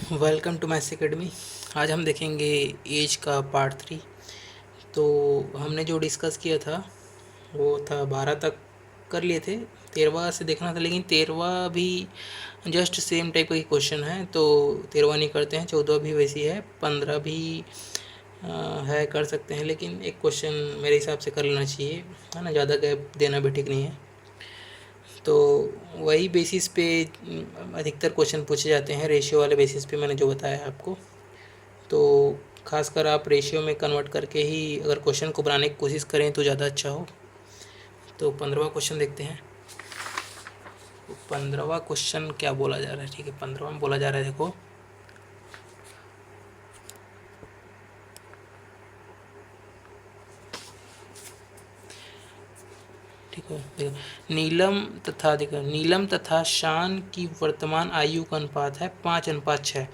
Welcome to maths academy. आज हम देखेंगे एज का पार्ट 3। तो हमने जो डिस्कस किया था वो था 12 तक कर लिए थे। 13वां से देखना था, लेकिन 13वां भी जस्ट सेम टाइप का ही क्वेश्चन है, तो 13वां नहीं करते हैं। 14 भी वैसी है, 15 भी है, कर सकते हैं, लेकिन एक क्वेश्चन मेरे हिसाब से कर लेना चाहिए, है ना। ज़्यादा गैप देना भी ठीक नहीं है। तो वही बेसिस पे अधिकतर क्वेश्चन पूछे जाते हैं, रेशियो वाले बेसिस पे, मैंने जो बताया आपको। तो खासकर आप रेशियो में कन्वर्ट करके ही अगर क्वेश्चन को बनाने की कोशिश करें तो ज़्यादा अच्छा हो। तो 15वां क्वेश्चन देखते हैं। तो 15वां क्वेश्चन क्या बोला जा रहा है, ठीक है। 15वां में बोला जा रहा है, देखो, ठीक है। देखो, नीलम तथा शान की वर्तमान आयु का अनुपात है 5:6।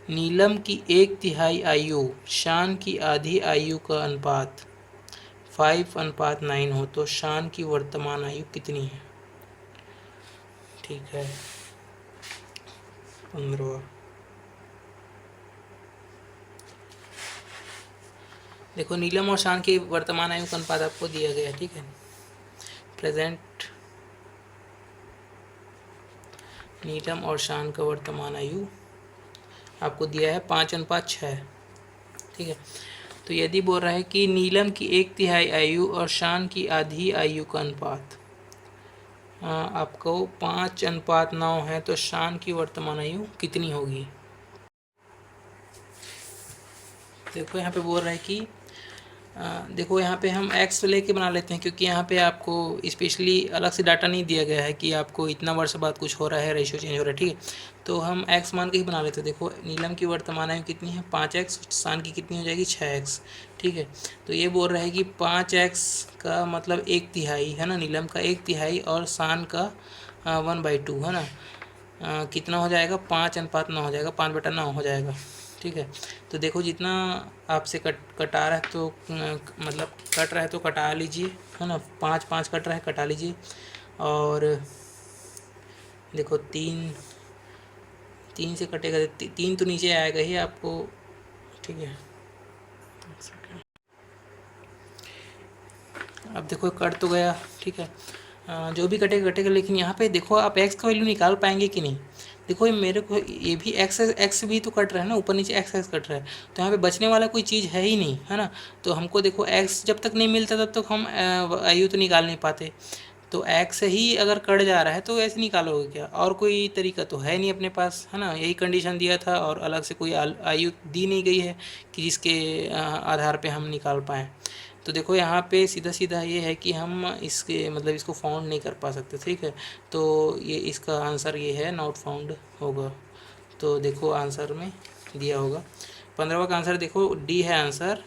नीलम की 1/3 आयु, शान की आधी आयु का अनुपात 5:9 हो तो शान की वर्तमान आयु कितनी है। ठीक है। 15। देखो, नीलम और शान की वर्तमान आयु का अनुपात आपको दिया गया है, ठीक है। प्रेजेंट नीलम और शान का वर्तमान आयु आपको दिया है 5:6, ठीक है। तो यदि बोल रहा है कि नीलम की 1/3 आयु और शान की आधी आयु का अनुपात आपको 5:9 है, तो शान की वर्तमान आयु कितनी होगी। देखो, यहाँ पे बोल रहा है कि देखो, यहाँ पे हम x लेके बना लेते हैं, क्योंकि यहाँ पे आपको स्पेशली अलग से डाटा नहीं दिया गया है कि आपको इतना वर्ष बाद कुछ हो रहा है, रेशियो चेंज हो रहा है, ठीक है। तो हम x मान के ही बना लेते हैं। देखो, नीलम की वर्तमान आयु कितनी है, 5x, शान की कितनी हो जाएगी, 6x, ठीक है। तो ये बोल रहा है कि 5x का मतलब 1/3 है ना, नीलम का 1/3 और शान का 1/2 है ना। कितना हो जाएगा, 5:9 हो जाएगा, 5/9 हो जाएगा, ठीक है। तो देखो, जितना आपसे कटा रहा है तो मतलब कट रहा है तो कटा लीजिए, है ना। 5 कट रहा है, कटा लीजिए। और देखो, 3 से कटेगा, 3 तो नीचे आएगा ही आपको, ठीक है। अब देखो, कट तो गया, ठीक है। जो भी कटेगा कटेगा, लेकिन यहाँ पे देखो, आप एक्स का वैल्यू निकाल पाएंगे कि नहीं। देखो, ये मेरे को ये भी एक्स भी तो कट रहा है ना, ऊपर नीचे एक्स एक्स कट रहा है, तो यहाँ पे बचने वाला कोई चीज़ है ही नहीं, है ना। तो हमको देखो, एक्स जब तक नहीं मिलता तब तक हम आयु तो निकाल नहीं पाते। तो एक्स ही अगर कट जा रहा है तो ऐसे निकालोगे क्या, और कोई तरीका तो है नहीं अपने पास, है ना। यही कंडीशन दिया था और अलग से कोई आयु दी नहीं गई है कि जिसके आधार पे हम निकाल पाएँ। तो देखो, यहाँ पे सीधा सीधा ये है कि हम इसके मतलब इसको फाउंड नहीं कर पा सकते, ठीक है। तो ये इसका आंसर ये है, नॉट फाउंड होगा। तो देखो, आंसर में दिया होगा 15वां का आंसर, देखो डी है आंसर।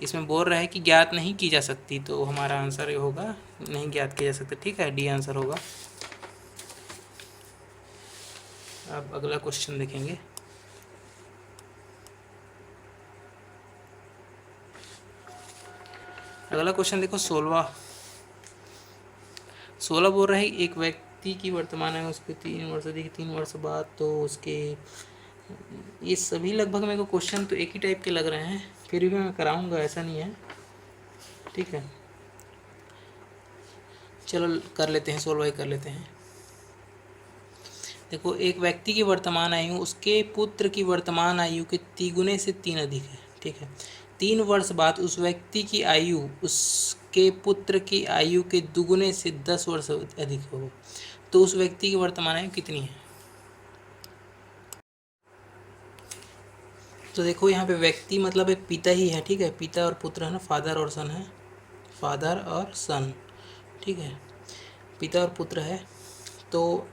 इसमें बोल रहा है कि ज्ञात नहीं की जा सकती, तो हमारा आंसर ये होगा, नहीं ज्ञात की जा सकती, ठीक है, डी आंसर होगा। अब अगला क्वेश्चन देखेंगे। अगला क्वेश्चन देखो, 16 बोल रहा है एक व्यक्ति की वर्तमान है उसके 3 वर्ष अधिक 3 वर्ष बाद, तो उसके, ये सभी लगभग मेरे को क्वेश्चन तो एक ही टाइप के लग रहे हैं, फिर भी मैं कराऊंगा, ऐसा नहीं है, ठीक है। चलो कर लेते हैं, सोल्व ही कर लेते हैं। देखो, एक व्यक्ति की वर्तमान आयु उसके पुत्र की वर्तमान आयु के 3 से 3 अधिक है, ठीक है। 3 वर्ष बाद उस व्यक्ति की आयु उसके पुत्र की आयु के 2 से 10 वर्ष अधिक होगा, तो उस व्यक्ति की वर्तमान आयु कितनी है। तो देखो, यहाँ पे व्यक्ति मतलब एक पिता ही है, ठीक है। पिता और पुत्र है ना, फादर और सन है, फादर और सन, ठीक है। पिता और पुत्र है, तो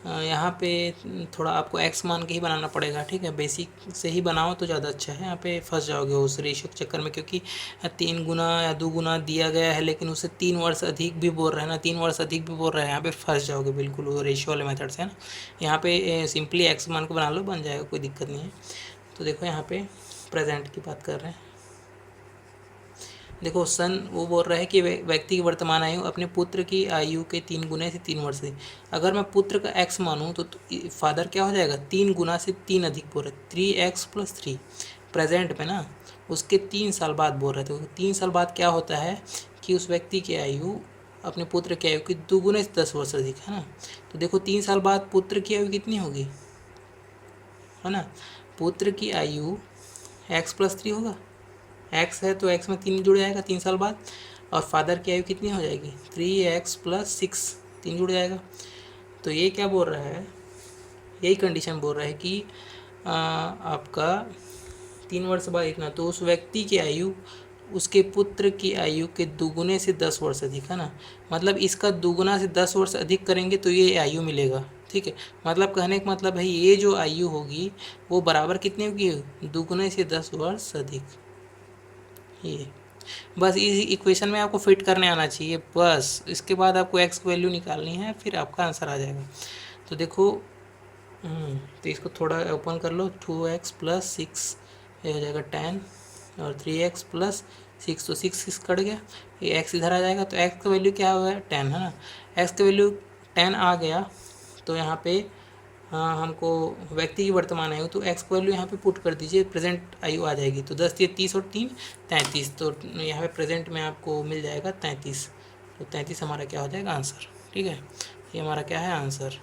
यहाँ पे थोड़ा आपको एक्स मान के ही बनाना पड़ेगा, ठीक है। बेसिक से ही बनाओ तो ज़्यादा अच्छा है, यहाँ पे फंस जाओगे उस रेशियो के चक्कर में, क्योंकि 3 गुना या 2 गुना दिया गया है, लेकिन उससे 3 वर्ष अधिक भी बोल रहे हैं ना, 3 वर्ष अधिक भी बोल रहे हैं, यहाँ पे फंस जाओगे बिल्कुल वो रेशियो वाले मेथड से, है ना। यहाँ पे सिंपली एक्स मान के बना लो, बन जाएगा, कोई दिक्कत नहीं है। तो देखो, यहाँ पे प्रेजेंट की बात कर रहे हैं, देखो सन वो बोल रहा है कि व्यक्ति की वर्तमान आयु अपने पुत्र की आयु के 3 गुने से 3 वर्ष अधिक। अगर मैं पुत्र का एक्स मानूँ तो फादर क्या हो जाएगा, 3 गुना से 3 अधिक बोल रहे, 3x+3 प्रेजेंट में ना, उसके 3 साल बाद बोल रहे थे। तो 3 साल बाद क्या होता है कि उस व्यक्ति की आयु अपने पुत्र की आयु की 2 गुने से 10 वर्ष अधिक है ना। तो देखो 3 साल बाद पुत्र की आयु कितनी होगी, है ना। पुत्र की आयु x+3 होगा, x है तो x में 3 जुड़ जाएगा 3 साल बाद, और फादर की आयु कितनी हो जाएगी 3x+6, 3 जुड़ जाएगा। तो ये क्या बोल रहा है, यही कंडीशन बोल रहा है कि आपका 3 वर्ष बाद इतना, तो उस व्यक्ति की आयु उसके पुत्र की आयु के 2 गुने से 10 वर्ष अधिक है ना। मतलब इसका 2 गुना से 10 वर्ष अधिक करेंगे तो ये आयु मिलेगा, ठीक है। मतलब कहने का मतलब है ये जो आयु होगी वो बराबर कितनी होगी, 2 गुने से 10 वर्ष अधिक। ये बस इस इक्वेशन में आपको फिट करने आना चाहिए, बस इसके बाद आपको एक्स की वैल्यू निकालनी है, फिर आपका आंसर आ जाएगा। तो देखो तो इसको थोड़ा ओपन कर लो, 2x+6 ये हो जाएगा 10, और 3x+6, तो 6 कट गया, ये x इधर आ जाएगा, तो x का वैल्यू क्या होगा 10 है ना। x का वैल्यू 10 आ गया, तो यहाँ पे हमको व्यक्ति की वर्तमान आयु, तो x की वैल्यू यहाँ पे पुट कर दीजिए, प्रेजेंट आयु आ जाएगी। तो 10 ये 30 और 3 33, तो यहाँ पे प्रेजेंट में आपको मिल जाएगा 33, तो 33 हमारा क्या हो जाएगा आंसर, ठीक है। ये हमारा क्या है आंसर।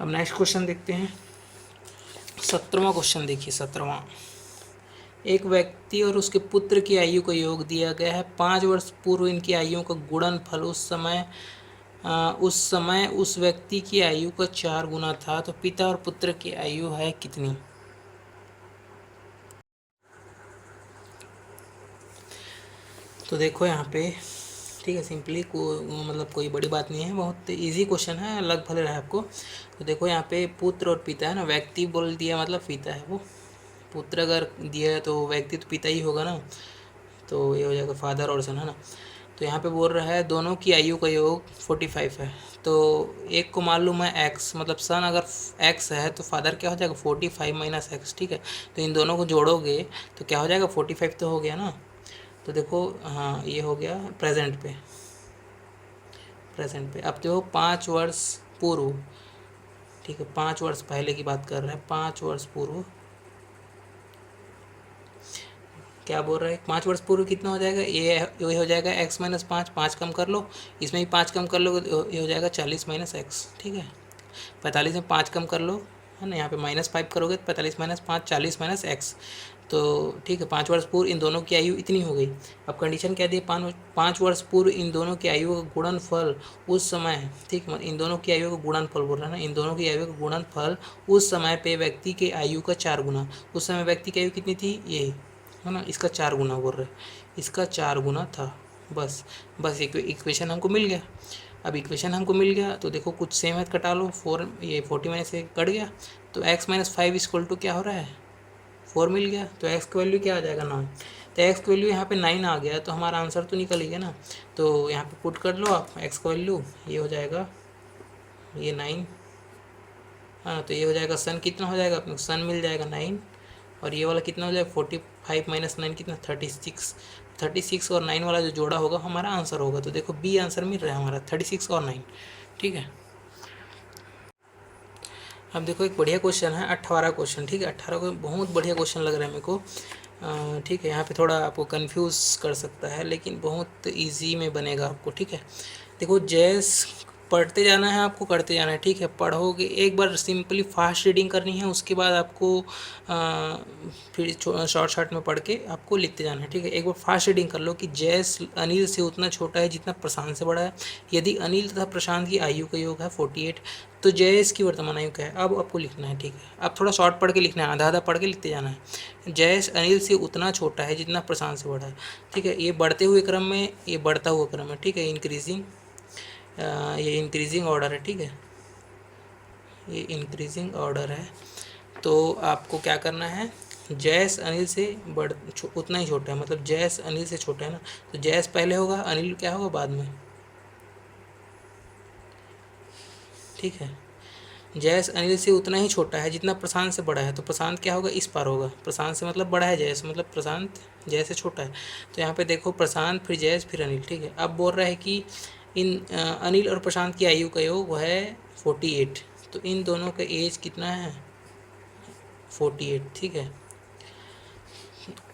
अब नेक्स्ट क्वेश्चन देखते हैं, 17वां क्वेश्चन देखिए। 17वां, एक व्यक्ति और उसके पुत्र की आयु का योग दिया गया है। 5 वर्ष पूर्व इनकी आयुओं का गुणनफल उस समय उस व्यक्ति की आयु का 4 गुना था। तो पिता और पुत्र की आयु है कितनी। तो देखो यहाँ पे, ठीक है, सिंपली मतलब कोई बड़ी बात नहीं है, बहुत इजी क्वेश्चन है, लग भले रहा है आपको। तो देखो यहाँ पे पुत्र और पिता है ना, व्यक्ति बोल दिया मतलब पिता है वो, पुत्र अगर दिया है तो व्यक्ति तो पिता ही होगा ना, तो ये हो जाएगा फादर और सन है ना। तो यहाँ पे बोल रहा है दोनों की आयु का योग 45 है। तो एक को मान लूँ मैं x, मतलब सन अगर x है तो फादर क्या हो जाएगा 45 - x, ठीक है। तो इन दोनों को जोड़ोगे तो क्या हो जाएगा 45 तो हो गया ना। तो देखो हाँ ये हो गया प्रेजेंट पे। अब देखो 5 वर्ष पूर्व, ठीक है, 5 वर्ष पहले की बात कर रहे हैं, 5 वर्ष पूर्व क्या बोल रहा है, 5 वर्ष पूर्व कितना हो जाएगा, ये हो जाएगा x-5, 5 कम कर लो, इसमें भी 5 कम कर लो, ये हो जाएगा 40 - x, ठीक है। 45 में 5 कम कर लो, है ना, यहाँ पे -5 करोगे तो 45 - 5 40 - x, तो ठीक है। 5 वर्ष पूर्व इन दोनों की आयु इतनी हो गई। अब कंडीशन क्या दी, 5 वर्ष पूर्व इन दोनों की आयु का गुणनफल उस समय, ठीक है, इन दोनों की आयु का गुणनफल बोल रहा है ना, इन दोनों की आयु का गुणनफल उस समय पे व्यक्ति के आयु का 4 गुना। उस समय व्यक्ति की आयु कितनी थी, ये है ना, इसका 4 गुना बोल रहे, इसका 4 गुना था। बस एक इक्वेशन हमको मिल गया। अब इक्वेशन हमको मिल गया तो देखो कुछ सेम है, कटा लो, 4 ये 40 में से कट गया, तो x-5 इक्वल टू क्या हो रहा है 4 मिल गया। तो x की वैल्यू क्या आ जाएगा 9। तो x की वैल्यू यहाँ पे 9 आ गया, तो हमारा आंसर तो निकल ही गया ना। तो यहाँ पे पुट कर लो आप x की वैल्यू, ये हो जाएगा ये 9, हाँ। तो ये हो जाएगा सन कितना हो जाएगा अपने सन मिल जाएगा 9, और ये वाला कितना हो जाएगा 45 - 9 कितना 36 और 9 वाला जो जोड़ा होगा हमारा आंसर होगा। तो देखो बी आंसर मिल रहा है हमारा 36 और 9, ठीक है। अब देखो एक बढ़िया क्वेश्चन है 18 क्वेश्चन, ठीक है। 18 को बहुत बढ़िया क्वेश्चन लग रहा है मेरे को, ठीक है। यहाँ पे थोड़ा आपको कंफ्यूज कर सकता है लेकिन बहुत इजी में बनेगा आपको, ठीक है। देखो जैस पढ़ते जाना है आपको, करते जाना है, ठीक है। पढ़ोगे एक बार सिंपली फास्ट रीडिंग करनी है, उसके बाद आपको फिर शॉर्ट में पढ़ के आपको लिखते जाना है, ठीक है। एक बार फास्ट रीडिंग कर लो कि जैस अनिल से उतना छोटा है जितना प्रशांत से बड़ा है। यदि अनिल तथा प्रशांत की आयु का योग है 48, तो जयेश की वर्तमान आयु क्या है, अब आपको लिखना है, ठीक है। अब थोड़ा शॉर्ट पढ़ के लिखना है, आधा पढ़ के लिखते जाना है। जयेश अनिल से उतना छोटा है जितना प्रशांत से बड़ा है, ठीक है। ये बढ़ते हुए क्रम में, ये बढ़ता हुआ क्रम है, ठीक है। ये इंक्रीजिंग ऑर्डर है, ठीक है। ये इंक्रीजिंग ऑर्डर है। तो आपको क्या करना है, जयेश अनिल से उतना ही छोटा है, मतलब जयेश अनिल से छोटा है ना, तो जयेश पहले होगा, अनिल क्या होगा बाद में, ठीक है। जयेश अनिल से उतना ही छोटा है जितना प्रशांत से बड़ा है, तो प्रशांत क्या होगा, इस पार होगा। प्रशांत से मतलब बड़ा है जयेश, मतलब प्रशांत जयेश से छोटा है। तो यहाँ पे देखो प्रशांत फिर जयेश फिर अनिल, ठीक है। अब बोल रहा है कि इन अनिल और प्रशांत की आयु का योग वो है 48, तो इन दोनों का एज कितना है 48, ठीक है।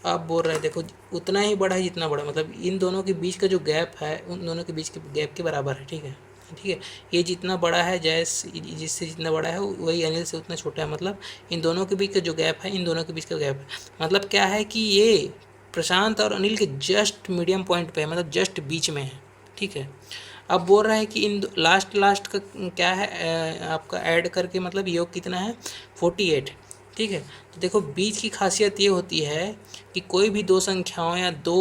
अब बोल रहा है देखो उतना ही बड़ा है जितना बड़ा, मतलब इन दोनों के बीच का जो गैप है उन दोनों के बीच के गैप के बराबर है, ठीक है। ठीक है, ये जितना बड़ा है जयेश जिससे जितना बड़ा है वही अनिल से उतना छोटा है, मतलब इन दोनों के बीच का जो गैप है इन दोनों के बीच का गैप है। मतलब क्या है कि ये प्रशांत और अनिल के जस्ट मीडियम पॉइंट पे है, मतलब जस्ट बीच में है, ठीक है। अब बोल रहा है कि इन लास्ट लास्ट का क्या है आपका ऐड करके मतलब योग कितना है 48, ठीक है। तो देखो बीच की खासियत ये होती है कि कोई भी दो संख्याओं या दो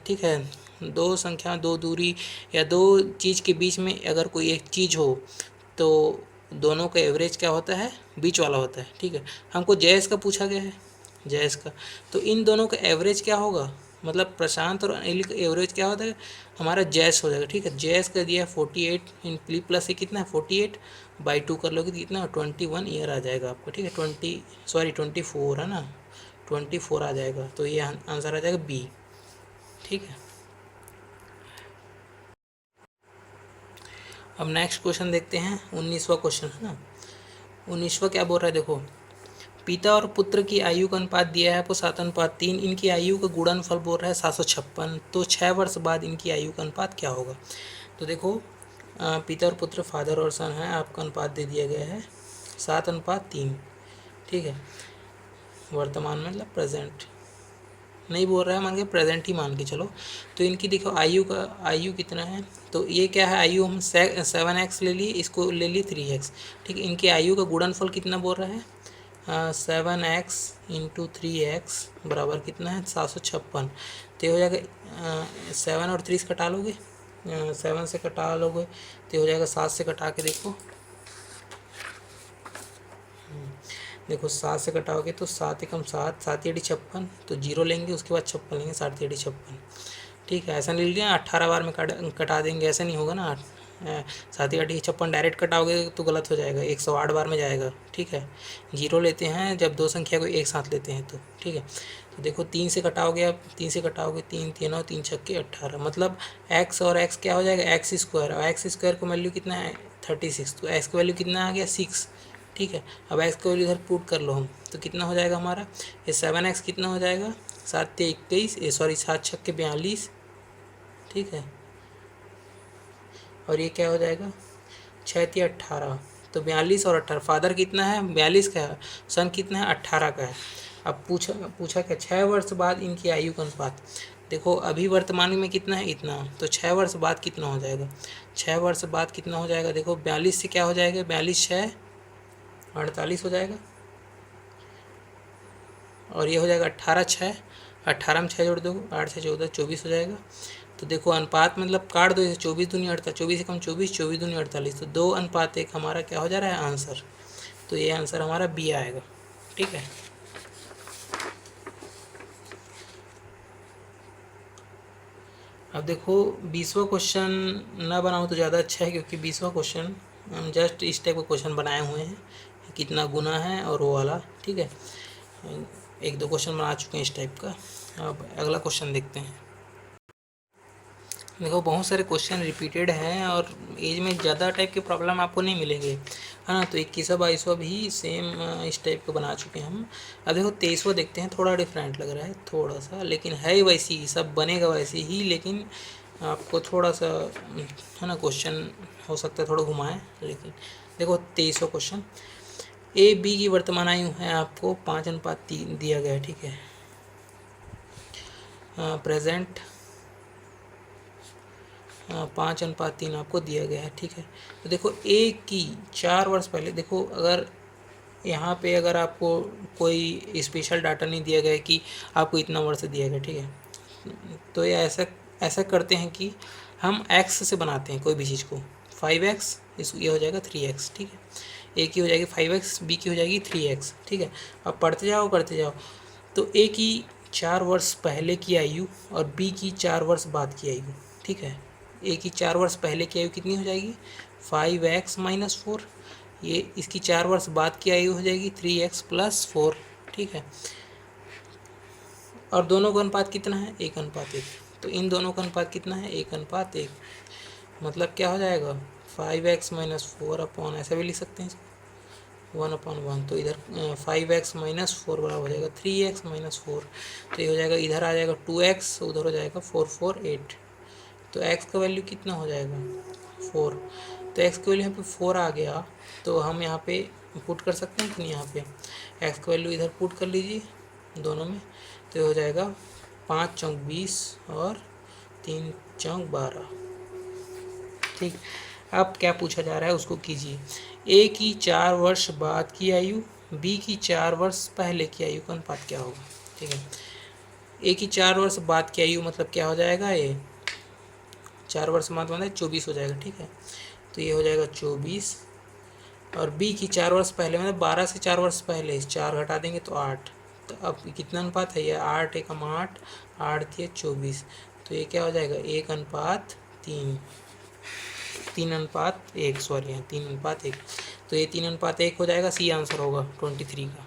ठीक है, दो संख्याओं दो दूरी या दो चीज़ के बीच में अगर कोई एक चीज़ हो तो दोनों का एवरेज क्या होता है, बीच वाला होता है, ठीक है। हमको जयेश का पूछा गया है, जयेश का, तो इन दोनों का एवरेज क्या होगा, मतलब प्रशांत और अनिल का एवरेज क्या होता है हमारा जयेश हो जाएगा, ठीक है। जयेश का दिया है 48 इन प्लस से कितना है 48 बाई 2 कर लोगे तो कितना 21 ईयर आ जाएगा आपको, ठीक है। 24 है ना, 24 आ जाएगा, तो ये आंसर आ जाएगा बी, ठीक है। अब नेक्स्ट क्वेश्चन देखते हैं, 19वां क्वेश्चन है ना। 19वां क्या बोल रहा है देखो, पिता और पुत्र की आयु का अनुपात दिया है आपको 7:3, इनकी आयु का गुणनफल बोल रहा है 756, तो 6 वर्ष बाद इनकी आयु का अनुपात क्या होगा। तो देखो पिता और पुत्र फादर और सन है, आपका अनुपात दे दिया गया है 7:3, ठीक है। वर्तमान में मतलब प्रेजेंट नहीं बोल रहा है, मान के प्रेजेंट ही मान के चलो। तो इनकी देखो आयु कितना है, तो ये क्या है आयु हम 7x ले लिए, इसको ले लिए 3x, ठीक है। इनकी आयु का गुणनफल कितना बोल रहा है 7x इंटू 3x बराबर कितना है 756, तो हो जाएगा 7 और 3 से कटा लोगे, 7 से कटा लोगे तो हो जाएगा 7 से कटा के देखो, देखो 7 से कटाओगे तो 7 एकम 7, 7×8 = 56, तो जीरो लेंगे उसके बाद 56 लेंगे, 7×8 = 56, ठीक है। ऐसा नहीं लिया 18 बार में कटा देंगे, ऐसा नहीं होगा ना, 7×8 = 56 डायरेक्ट कटाओगे तो गलत हो जाएगा, 108 बार में जाएगा, ठीक है। जीरो लेते हैं जब दो संख्या को एक साथ लेते हैं तो, ठीक है। तो देखो 3 से कटाओगे, अब 3 से कटाओगे 3 3 और 3 छक्के 18, मतलब x और x क्या हो जाएगा x², और x² को वैल्यू कितना है 36, तो x का वैल्यू कितना आ गया 6, ठीक है। अब x का वैल्यू इधर पुट कर लो हम, तो कितना हो जाएगा हमारा ये 7x कितना हो जाएगा 7 छक्के 42, ठीक है। और ये क्या हो जाएगा 6×3 = 18, तो 42 और 18, फादर कितना है 42 का है, सन कितना है 18 का है। अब पूछा क्या 6 वर्ष बाद इनकी आयु का अनुपात, देखो अभी वर्तमान में कितना है इतना, तो 6 वर्ष बाद कितना हो जाएगा, 6 वर्ष बाद कितना हो जाएगा देखो 42 से क्या हो जाएगा 42 6 48 हो जाएगा, और ये हो जाएगा 18 6, 18 में 6 जोड़ दो 8 6 14 24 हो जाएगा। तो देखो अनुपात मतलब काट दो इसे, 24 दूनी 48, 24 एकम 24, 24 दूनी 48, तो 2:1 हमारा क्या हो जा रहा है आंसर, तो ये आंसर हमारा बी आएगा, ठीक है। अब देखो 20वां क्वेश्चन ना बनाओ तो ज़्यादा अच्छा है, क्योंकि 20वां क्वेश्चन हम जस्ट इस टाइप का क्वेश्चन बनाए हुए हैं, कितना गुना है और वो वाला, ठीक है। एक दो क्वेश्चन बना चुके हैं इस टाइप का। अब अगला क्वेश्चन देखते हैं। देखो बहुत सारे क्वेश्चन रिपीटेड हैं और एज में ज़्यादा टाइप के प्रॉब्लम आपको नहीं मिलेंगे, है ना। तो 21वां 22वां भी सेम इस टाइप का बना चुके हैं हम। अब देखो 23वां देखते हैं, थोड़ा डिफरेंट लग रहा है थोड़ा सा, लेकिन है वैसी ही, सब बनेगा वैसे ही, लेकिन आपको थोड़ा सा है ना क्वेश्चन हो सकता है थोड़ा घुमाएं, लेकिन देखो 23वां क्वेश्चन, ए बी की वर्तमान आयु है आपको 5:3 दिया गया है, ठीक है। प्रेजेंट 5:3 आपको दिया गया है, ठीक है। तो देखो ए की 4 वर्ष पहले, देखो अगर यहाँ पे अगर आपको कोई स्पेशल डाटा नहीं दिया गया है कि आपको इतना वर्ष दिया गया, ठीक है, तो ये ऐसा ऐसा करते हैं कि हम x से बनाते हैं कोई भी चीज़ को, 5x ये हो जाएगा 3x, ठीक है। ए की हो जाएगी 5x, बी की हो जाएगी 3x, ठीक है। अब पढ़ते जाओ करते जाओ, तो ए की 4 वर्ष पहले की आयु और बी की 4 वर्ष बाद की आयु, ठीक है। ए की 4 वर्ष पहले की आयु कितनी हो जाएगी 5x - 4, ये इसकी 4 वर्ष बाद की आयु हो जाएगी 3x+4, ठीक है। और दोनों का अनुपात कितना है, 1:1। तो इन दोनों का अनुपात कितना है, 1:1। मतलब क्या हो जाएगा, 5x-4 ऐसा भी लिख सकते हैं इसको, 1/1। तो इधर 5x-4 बराबर हो जाएगा 3x-4। तो ये हो जाएगा, इधर आ जाएगा 2x, उधर हो जाएगा 4, 8। तो x का वैल्यू कितना हो जाएगा, 4। तो x का वैल्यू यहाँ पे 4 आ गया। तो हम यहाँ पे पुट कर सकते हैं कि नहीं, यहाँ पे x का वैल्यू इधर पुट कर लीजिए दोनों में। तो ये हो जाएगा 5 चौक 20 और 3 चौक 12, ठीक। अब क्या पूछा जा रहा है उसको कीजिए। ए की 4 वर्ष बाद की आयु, बी की 4 वर्ष पहले की आयु का अनुपात क्या होगा, ठीक है। ए की 4 वर्ष बाद की आयु मतलब क्या हो जाएगा, ये 4 वर्ष बाद मतलब 24 हो जाएगा, ठीक है। तो ये हो जाएगा 24। और बी की 4 वर्ष पहले मतलब 12 से 4 वर्ष पहले 4 घटा देंगे तो 8। तो अब कितना अनुपात है ये, 8×1=8, 8×3=24। तो ये क्या हो जाएगा, 1:3, 3:1, सॉरी है 3:1। तो ये 3:1 हो जाएगा, सी आंसर होगा 23 का।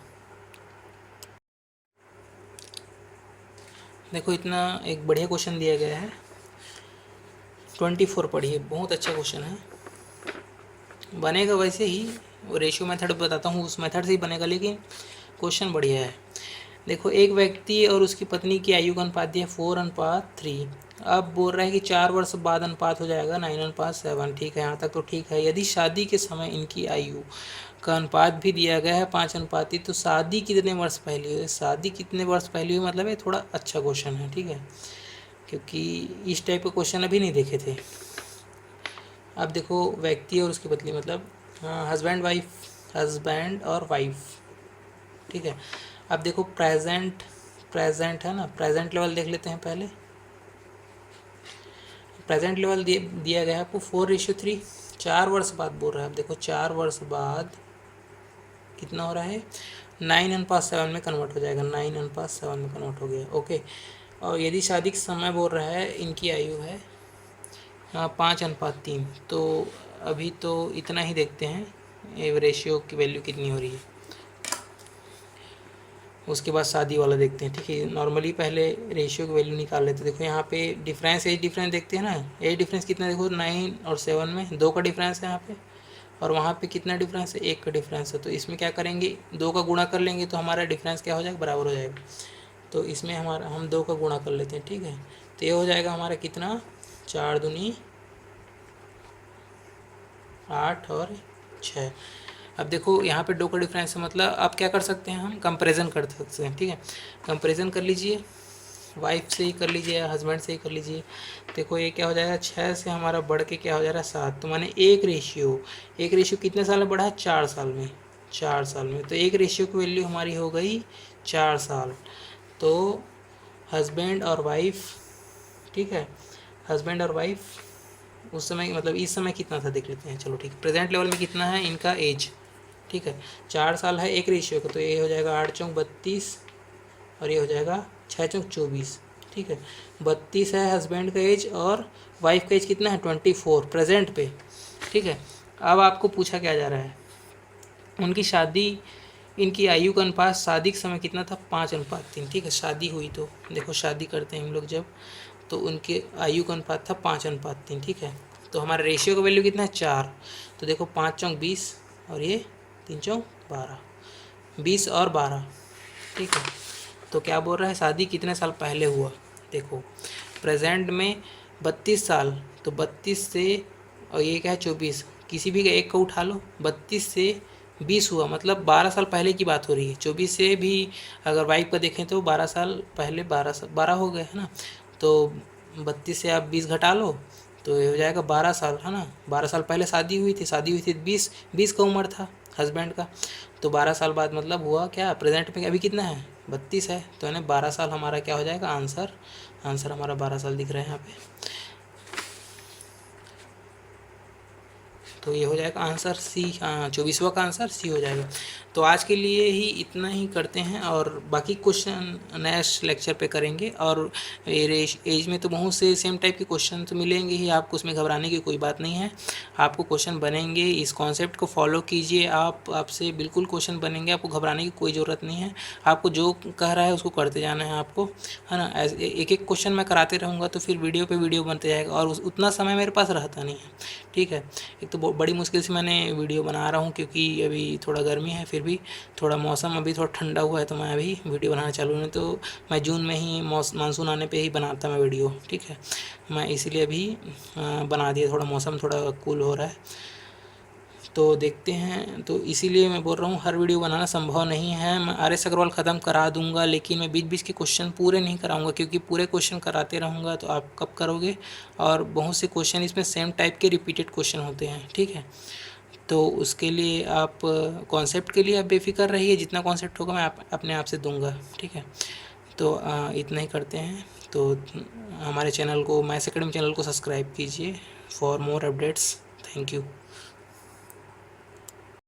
देखो इतना एक बढ़िया क्वेश्चन दिया गया है, 24 पढ़िए, बहुत अच्छा क्वेश्चन है। बनेगा वैसे ही, रेशियो मेथड बताता हूँ उस मेथड से ही बनेगा, लेकिन क्वेश्चन बढ़िया है। देखो एक व्यक्ति और उसकी पत्नी की आयु का अनुपात दिया 4:3। अब बोल रहा है कि 4 वर्ष बाद अनुपात हो जाएगा 9:7, ठीक है, यहाँ तक तो ठीक है। यदि शादी के समय इनकी आयु का अनुपात भी दिया गया है 5:3, तो शादी कितने वर्ष पहले हुई, शादी कितने वर्ष पहले हुई, मतलब ये थोड़ा अच्छा क्वेश्चन है, ठीक है, क्योंकि इस टाइप के क्वेश्चन अभी नहीं देखे थे। अब देखो व्यक्ति और उसकी पत्नी मतलब हस्बैंड और वाइफ, ठीक है। अब देखो प्रेजेंट है ना, प्रेजेंट लेवल देख लेते हैं पहले। प्रेजेंट लेवल दिया गया है आपको 4:3, 4 वर्ष बाद बोल रहा है। अब देखो 4 वर्ष बाद कितना हो रहा है, 9:7 में कन्वर्ट हो जाएगा, 9:7 में कन्वर्ट हो गया, ओके। और यदि शादी के समय बोल रहा है इनकी आयु है 5:3, तो अभी तो इतना ही देखते हैं, ये रेशियो की वैल्यू कितनी हो रही है, उसके बाद शादी वाला देखते हैं, ठीक है। नॉर्मली पहले रेशियो की वैल्यू निकाल लेते हैं। देखो यहाँ पे डिफरेंस, एज डिफरेंस देखते हैं ना, एज डिफरेंस कितना, देखो 9 और 7 में 2 का डिफरेंस है यहाँ पे, और वहाँ पे कितना डिफरेंस है, 1 का डिफरेंस है। तो इसमें क्या करेंगे, 2 का गुणा कर लेंगे तो हमारा डिफरेंस क्या हो जाएगा, बराबर हो जाएगा। तो इसमें हमारा हम 2 का गुणा कर लेते हैं, ठीक है। तो ये हो जाएगा हमारा कितना, 4 दूनी 8 और 6। अब देखो यहाँ पे 2 का डिफरेंस है, मतलब आप क्या कर सकते हैं, हम कंपैरिजन कर सकते हैं, ठीक है। कंपैरिजन कर लीजिए, वाइफ से ही कर लीजिए या हस्बैंड से ही कर लीजिए। देखो ये क्या हो जाएगा, 6 से हमारा बढ़ के क्या हो जा रहा है, 7। तो माने एक रेशियो कितने साल में बढ़ा है, 4 साल में, 4 साल में। तो एक रेशियो की वैल्यू हमारी हो गई 4 साल। तो हस्बैंड और वाइफ, ठीक है, हस्बैंड और वाइफ उस समय मतलब इस समय कितना था देख लेते हैं, चलो ठीक है। प्रेजेंट लेवल में कितना है इनका एज, ठीक है, 4 साल है एक रेशियो का। तो ये हो जाएगा 8 चौक 32 और ये हो जाएगा 6 चौक 24, ठीक है। 32 है हस्बैंड का एज और वाइफ का एज कितना है 24 प्रेजेंट पे, ठीक है। अब आपको पूछा क्या जा रहा है, उनकी शादी, इनकी आयु का अनुपात शादी के समय कितना था, 5:3, ठीक है। शादी हुई तो देखो शादी करते हैं हम लोग जब, तो उनके आयु का अनुपात था 5:3, ठीक है। तो हमारा रेशियो का वैल्यू कितना है, 4। तो देखो 5 चौक 20 और ये 3 चौक 12, 20 और 12, ठीक है। तो क्या बोल रहा है, शादी कितने साल पहले हुआ, देखो प्रेजेंट में 32 साल, तो 32 से और ये क्या है 24, किसी भी एक का उठा लो, 32 से 20 हुआ मतलब 12 साल पहले की बात हो रही है। 24 से भी अगर वाइफ का देखें तो 12 साल पहले, 12 हो गए है ना। तो 32 से आप 20 घटा लो तो ये हो जाएगा 12 साल, है ना। 12 साल पहले शादी हुई थी 20 का उम्र था हस्बैंड का। तो 12 साल बाद मतलब हुआ क्या, प्रेजेंट में अभी कितना है 32 है, तो यानी 12 साल हमारा क्या हो जाएगा, आंसर हमारा 12 साल दिख रहा है यहाँ पे। तो ये हो जाएगा आंसर सी, 24वां का आंसर सी हो जाएगा। तो आज के लिए ही इतना ही करते हैं, और बाकी क्वेश्चन नेक्स्ट लेक्चर पे करेंगे। और एज में तो बहुत से सेम टाइप के क्वेश्चन तो मिलेंगे ही आपको, उसमें घबराने की कोई बात नहीं है। आपको क्वेश्चन बनेंगे, इस कॉन्सेप्ट को फॉलो कीजिए आप, आपसे बिल्कुल क्वेश्चन बनेंगे, आपको घबराने की कोई ज़रूरत नहीं है। आपको जो कह रहा है उसको करते जाना है आपको, है ना। एक एक क्वेश्चन मैं कराते रहूँगा तो फिर वीडियो पे वीडियो बनते जाएगा, और उतना समय मेरे पास रहता नहीं है, ठीक है। एक तो बड़ी मुश्किल से मैंने वीडियो बना रहा हूँ, क्योंकि अभी थोड़ा गर्मी है, फिर भी थोड़ा मौसम अभी थोड़ा ठंडा हुआ है, तो मैं अभी वीडियो बनाना चालू, नहीं तो मैं जून में ही मानसून आने पे ही बनाता मैं वीडियो, ठीक है। मैं इसीलिए अभी बना दिया, थोड़ा मौसम थोड़ा कूल हो रहा है, तो देखते हैं। तो इसीलिए मैं बोल रहा हूँ हर वीडियो बनाना संभव नहीं है। मैं RS अग्रवाल ख़त्म करा दूंगा, लेकिन मैं बीच बीच के क्वेश्चन पूरे नहीं कराऊंगा, क्योंकि पूरे क्वेश्चन कराते रहूँगा तो आप कब करोगे। और बहुत से क्वेश्चन इसमें सेम टाइप के रिपीटेड क्वेश्चन होते हैं, ठीक है। तो उसके लिए आप कॉन्सेप्ट के लिए आप बेफिक्र रहिए, जितना कॉन्सेप्ट होगा मैं अपने आप से दूंगा, ठीक है। तो इतना ही करते हैं। तो हमारे चैनल को, मैथ्स एकेडमी चैनल को सब्सक्राइब कीजिए for more updates. Thank you.